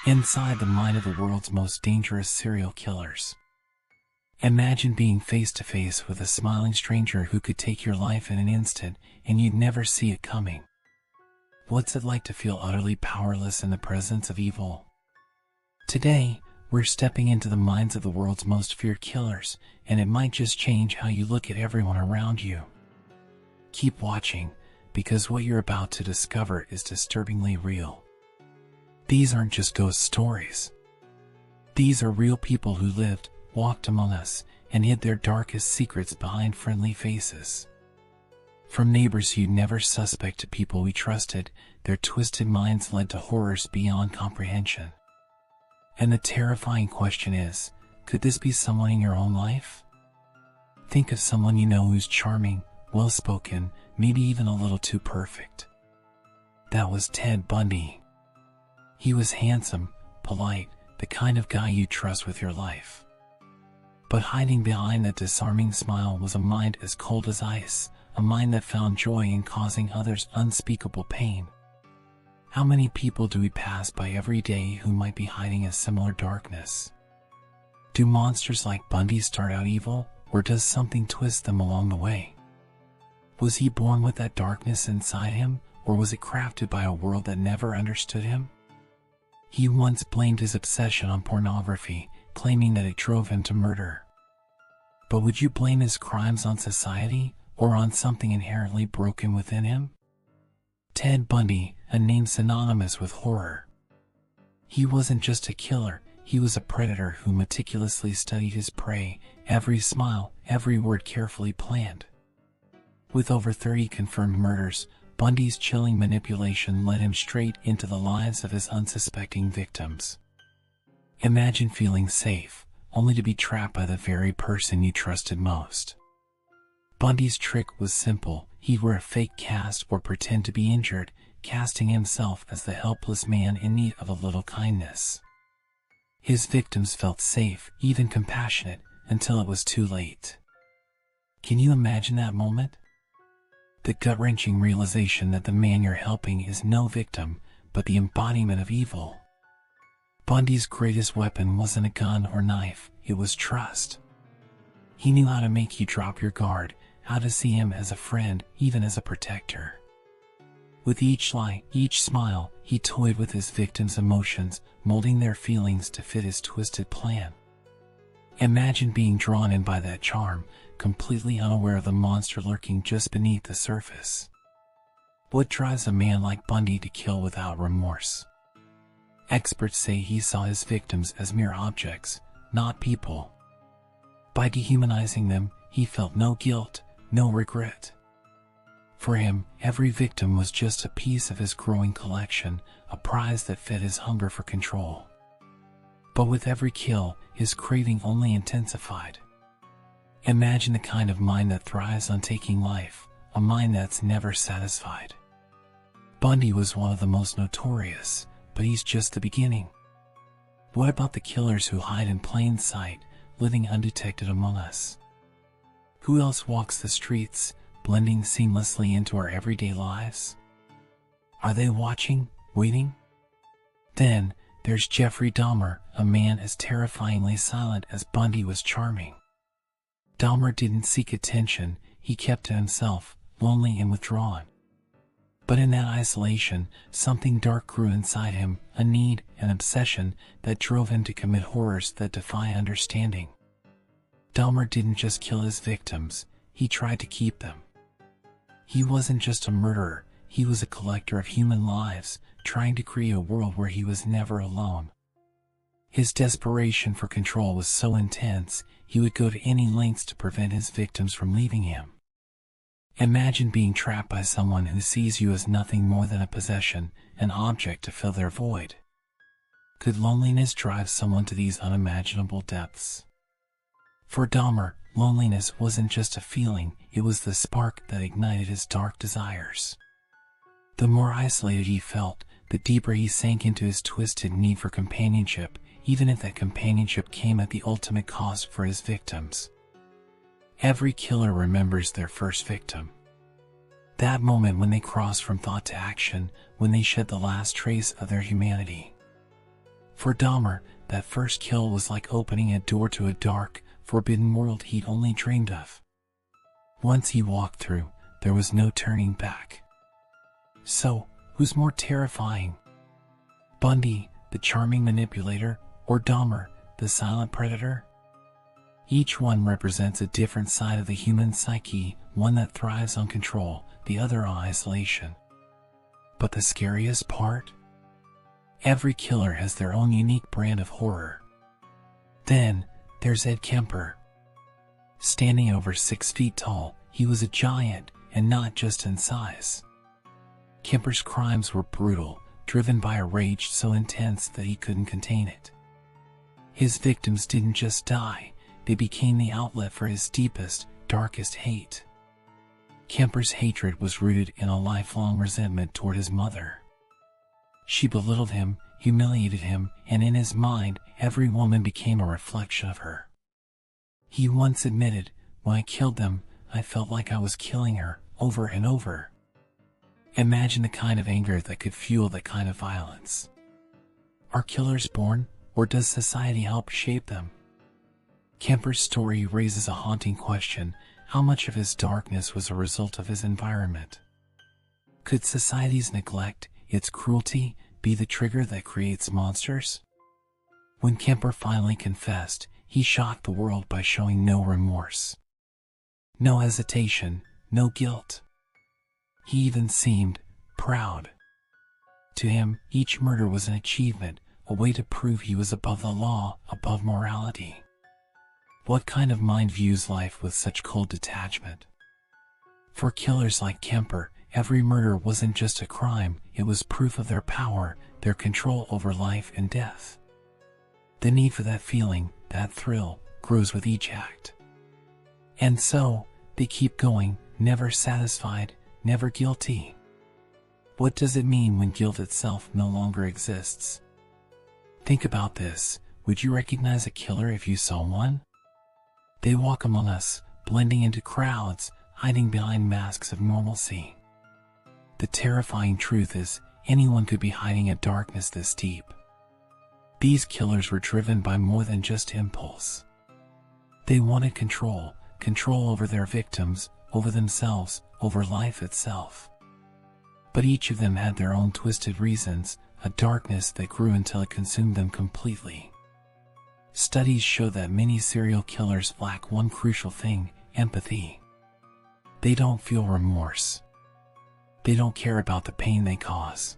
Inside the mind of the world's most dangerous serial killers. Imagine being face to face with a smiling stranger who could take your life in an instant and you'd never see it coming. What's it like to feel utterly powerless in the presence of evil? Today, we're stepping into the minds of the world's most feared killers, and it might just change how you look at everyone around you. Keep watching, because what you're about to discover is disturbingly real. These aren't just ghost stories. These are real people who lived, walked among us, and hid their darkest secrets behind friendly faces. From neighbors you'd never suspect to people we trusted, their twisted minds led to horrors beyond comprehension. And the terrifying question is, could this be someone in your own life? Think of someone you know who's charming, well-spoken, maybe even a little too perfect. That was Ted Bundy. He was handsome, polite, the kind of guy you trust with your life. But hiding behind that disarming smile was a mind as cold as ice, a mind that found joy in causing others unspeakable pain. How many people do we pass by every day who might be hiding a similar darkness? Do monsters like Bundy start out evil, or does something twist them along the way? Was he born with that darkness inside him, or was it crafted by a world that never understood him? He once blamed his obsession on pornography, claiming that it drove him to murder. But would you blame his crimes on society, or on something inherently broken within him? Ted Bundy, a name synonymous with horror. He wasn't just a killer, he was a predator who meticulously studied his prey, every smile, every word carefully planned. With over 30 confirmed murders, Bundy's chilling manipulation led him straight into the lives of his unsuspecting victims. Imagine feeling safe, only to be trapped by the very person you trusted most. Bundy's trick was simple. He'd wear a fake cast or pretend to be injured, casting himself as the helpless man in need of a little kindness. His victims felt safe, even compassionate, until it was too late. Can you imagine that moment? The gut-wrenching realization that the man you're helping is no victim, but the embodiment of evil. Bundy's greatest weapon wasn't a gun or knife, it was trust. He knew how to make you drop your guard, how to see him as a friend, even as a protector. With each lie, each smile, he toyed with his victims' emotions, molding their feelings to fit his twisted plan. Imagine being drawn in by that charm, completely unaware of the monster lurking just beneath the surface. What drives a man like Bundy to kill without remorse? Experts say he saw his victims as mere objects, not people. By dehumanizing them, he felt no guilt, no regret. For him, every victim was just a piece of his growing collection, a prize that fed his hunger for control. But with every kill, his craving only intensified. Imagine the kind of mind that thrives on taking life, a mind that's never satisfied. Bundy was one of the most notorious, but he's just the beginning. What about the killers who hide in plain sight, living undetected among us? Who else walks the streets, blending seamlessly into our everyday lives? Are they watching, waiting? Then, there's Jeffrey Dahmer, a man as terrifyingly silent as Bundy was charming. Dahmer didn't seek attention, he kept to himself, lonely and withdrawn. But in that isolation, something dark grew inside him, a need, an obsession, that drove him to commit horrors that defy understanding. Dahmer didn't just kill his victims, he tried to keep them. He wasn't just a murderer, he was a collector of human lives, trying to create a world where he was never alone. His desperation for control was so intense, he would go to any lengths to prevent his victims from leaving him. Imagine being trapped by someone who sees you as nothing more than a possession, an object to fill their void. Could loneliness drive someone to these unimaginable depths? For Dahmer, loneliness wasn't just a feeling, it was the spark that ignited his dark desires. The more isolated he felt, the deeper he sank into his twisted need for companionship, even if that companionship came at the ultimate cost for his victims. Every killer remembers their first victim. That moment when they crossed from thought to action, when they shed the last trace of their humanity. For Dahmer, that first kill was like opening a door to a dark, forbidden world he'd only dreamed of. Once he walked through, there was no turning back. So, who's more terrifying? Bundy, the charming manipulator, or Dahmer, the silent predator? Each one represents a different side of the human psyche, one that thrives on control, the other on isolation. But the scariest part? Every killer has their own unique brand of horror. Then, there's Ed Kemper. Standing over 6 feet tall, he was a giant, and not just in size. Kemper's crimes were brutal, driven by a rage so intense that he couldn't contain it. His victims didn't just die, they became the outlet for his deepest, darkest hate. Kemper's hatred was rooted in a lifelong resentment toward his mother. She belittled him, humiliated him, and in his mind, every woman became a reflection of her. He once admitted, "When I killed them, I felt like I was killing her, over and over." Imagine the kind of anger that could fuel that kind of violence. Are killers born, or does society help shape them? Kemper's story raises a haunting question: how much of his darkness was a result of his environment? Could society's neglect, its cruelty, be the trigger that creates monsters? When Kemper finally confessed, he shocked the world by showing no remorse. No hesitation, no guilt. He even seemed proud. To him, each murder was an achievement, a way to prove he was above the law, above morality. What kind of mind views life with such cold detachment? For killers like Kemper, every murder wasn't just a crime, it was proof of their power, their control over life and death. The need for that feeling, that thrill, grows with each act. And so, they keep going, never satisfied, never guilty. What does it mean when guilt itself no longer exists? Think about this: would you recognize a killer if you saw one? They walk among us, blending into crowds, hiding behind masks of normalcy. The terrifying truth is, anyone could be hiding a darkness this deep. These killers were driven by more than just impulse. They wanted control over their victims, over themselves, over life itself. But each of them had their own twisted reasons, a darkness that grew until it consumed them completely. Studies show that many serial killers lack one crucial thing: empathy. They don't feel remorse. They don't care about the pain they cause.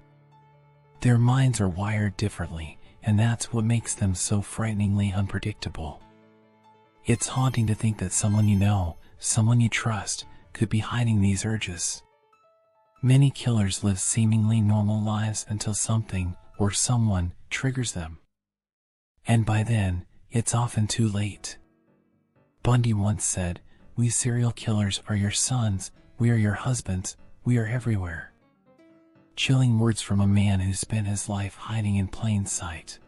Their minds are wired differently, and that's what makes them so frighteningly unpredictable. It's haunting to think that someone you know, someone you trust, could be hiding these urges. Many killers live seemingly normal lives until something, or someone, triggers them. And by then, it's often too late. Bundy once said, "We serial killers are your sons, we are your husbands, we are everywhere." Chilling words from a man who spent his life hiding in plain sight.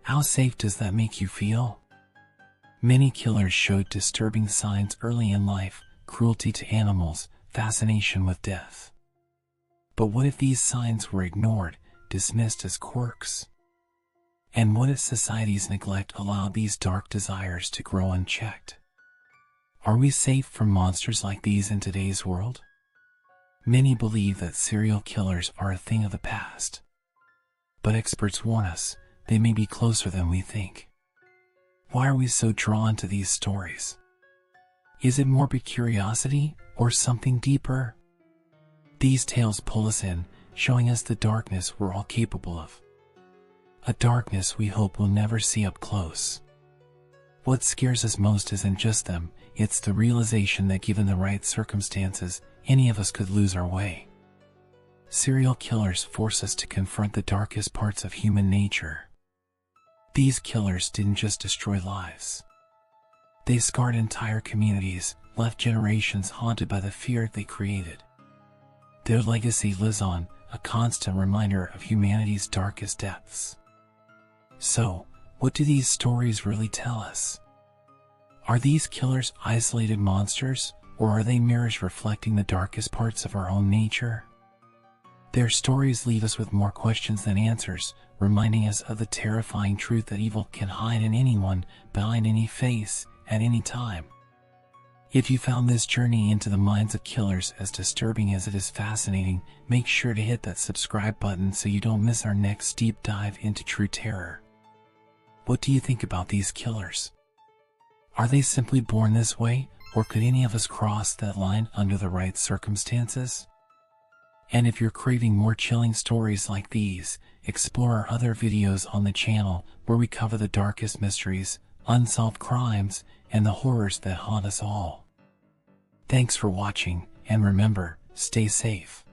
How safe does that make you feel? Many killers showed disturbing signs early in life: cruelty to animals, fascination with death. But what if these signs were ignored, dismissed as quirks? And what if society's neglect allowed these dark desires to grow unchecked? Are we safe from monsters like these in today's world? Many believe that serial killers are a thing of the past. But experts warn us, they may be closer than we think. Why are we so drawn to these stories? Is it morbid curiosity, or something deeper? These tales pull us in, showing us the darkness we're all capable of. A darkness we hope we'll never see up close. What scares us most isn't just them, it's the realization that given the right circumstances, any of us could lose our way. Serial killers force us to confront the darkest parts of human nature. These killers didn't just destroy lives. They scarred entire communities, left generations haunted by the fear they created. Their legacy lives on, a constant reminder of humanity's darkest depths. So, what do these stories really tell us? Are these killers isolated monsters, or are they mirrors reflecting the darkest parts of our own nature? Their stories leave us with more questions than answers, reminding us of the terrifying truth that evil can hide in anyone, behind any face, at any time. If you found this journey into the minds of killers as disturbing as it is fascinating, make sure to hit that subscribe button so you don't miss our next deep dive into true terror. What do you think about these killers? Are they simply born this way, or could any of us cross that line under the right circumstances? And if you're craving more chilling stories like these, explore our other videos on the channel where we cover the darkest mysteries, unsolved crimes, and the horrors that haunt us all. Thanks for watching, and remember, stay safe.